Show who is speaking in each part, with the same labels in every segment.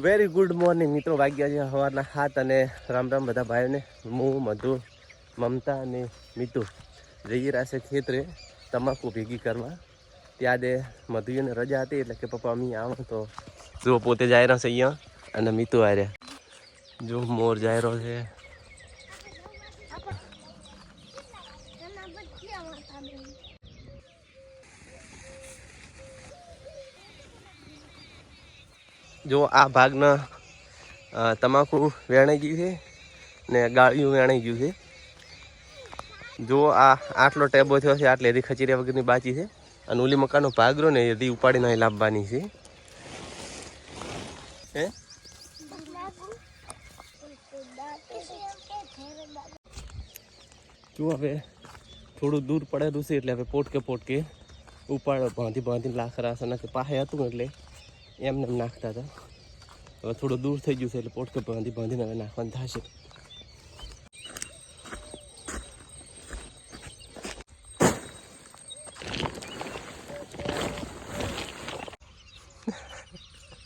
Speaker 1: Very good morning મિત્રો. વાગ્યા છે સવારના 7 અને રામ રામ બધા ભાઈઓને. હું મધુ, મમતા અને મીતુ જઈ રહ્યા છે ખેતરે તમાકુ ભેગી કરવા. ત્યાં દે મધુને રજા હતી એટલે કે પપ્પા અમે આવો તો જો પોતે જાય રહ્યો છે અહીંયા અને મીતુ આવી રહ્યા. જો મોર જાય રહ્યો છે. જો આ ભાગના તમાકુ વેણાઈ ગયું છે ને ગાળિયું વેણાઈ ગયું છે. જો આ આટલો ટેબો થયો છે, આટલે એથી ખચીરિયા વગરની બાચી છે અને ઓલી મકાનનો ભાગ રહ્યો ને એથી ઉપાડીને અહીં લાવવાની છે. હે જો હવે થોડું દૂર પડેલું છે એટલે હવે પોટકે ઉપાડો બાંધીને લાખરા છે કે પાસે હતું એટલે એમને એમ નાખતા હતા. હવે થોડું દૂર થઈ ગયું છે એટલે પોટકે બાંધીને હવે નાખવાનું થશે.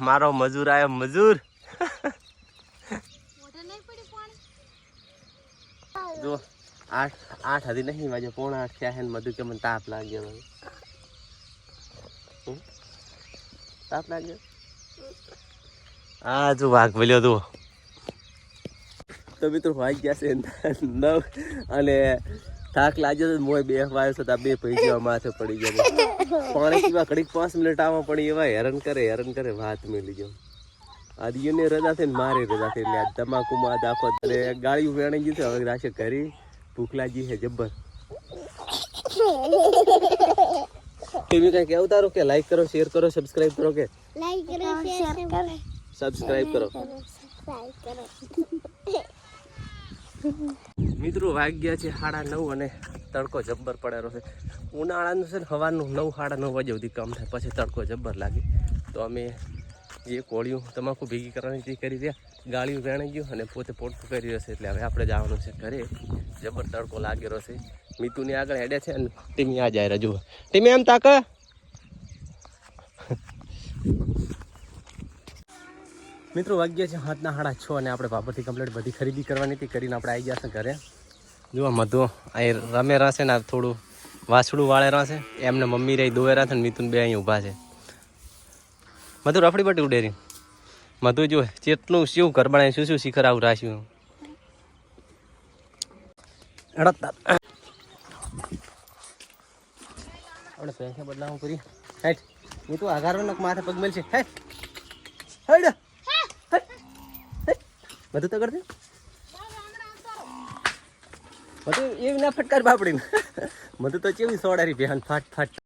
Speaker 1: મારો મજૂર આવ્યો મજૂર. જો 8 હતી નહીં વાગે 7:45 થયા છે ને મધુ કે મને તાપ લાગ્યો. તાપ લાગ્યો. આ જો વાઘ બોલ્યો તું. તો મિત્રો વાગ્યા છે 9 અને થાક લાગ્યો તો મોય 2 વાગ્યો તો 2 પૈસા માથે પડી ગયા. પાણી પીવા ઘડીક 5 મિનિટ આવવા પડી એવા હેરાન કરે વાત મેલી ગયો. આદિયોને રજા છે ને મારે રજા છે એટલે આ તમાકુમાં દાખો ગાળિયું વેણાઈ ગયું છે. હવે રાશે કરી ભૂખ લાગી છે જબ્બર. તમે કઈ કેવું તારો કે લાઈક કરો, શેર કરો, સબસ્ક્રાઇબ કરો કે
Speaker 2: લાઈક કરો, શેર કરો,
Speaker 1: સબસ્ક્રાઇબ કરો. મિત્રો વાગ્યા છે 9:30 અને તડકો જબ્બર પડેલો છે. ઉનાળાનું છે ને સવારનું 9 9:30 વાગે સુધી કામ થાય પછી તડકો જબ્બર લાગે. તો અમે જે કોળિયું તમાકુ ભેગી કરવાની તે કરી રહ્યા. ગાળિયું વેણાઈ ગયું અને પોતે પોટકું કરી રહ્યો છે એટલે હવે આપણે જવાનું છે ઘરે. જબ્બર તડકો લાગેલો છે. મીતુની આગળ હેડે છે અને ટીમી આ જાય જુઓ. ટીમી એમ તાક. મિત્રો વાગ્યા છે 7:30 અને આપણે બાબરથી કમ્પ્લીટ બધી ખરીદી કરવાની હતી. કરીને આપણે આવી ગયા છે ઘરે. જુઓ મધુ અહીં રમે રહેશે ને થોડું વાછડું વાળે રહેશે. એમને મમ્મી રહી દોવે રહ્યા છે ને મીતુન બે અહીં ઊભા છે. મધુ રફડી બટી ઉડેરી. મધુ જો જેટલું શું ઘર બનાવી શું શિખર આવું રાખ્યું. આપણે પૈસા બદલાવું કરી હેઠ એ તો આઘારો નક માથે પગ મેલશે. હેઠ હેડ બધું તો કરજે. બધું એવી ના ફટકાર બાપડી. બધું તો કેવી સોડારી બેહાન ફાટ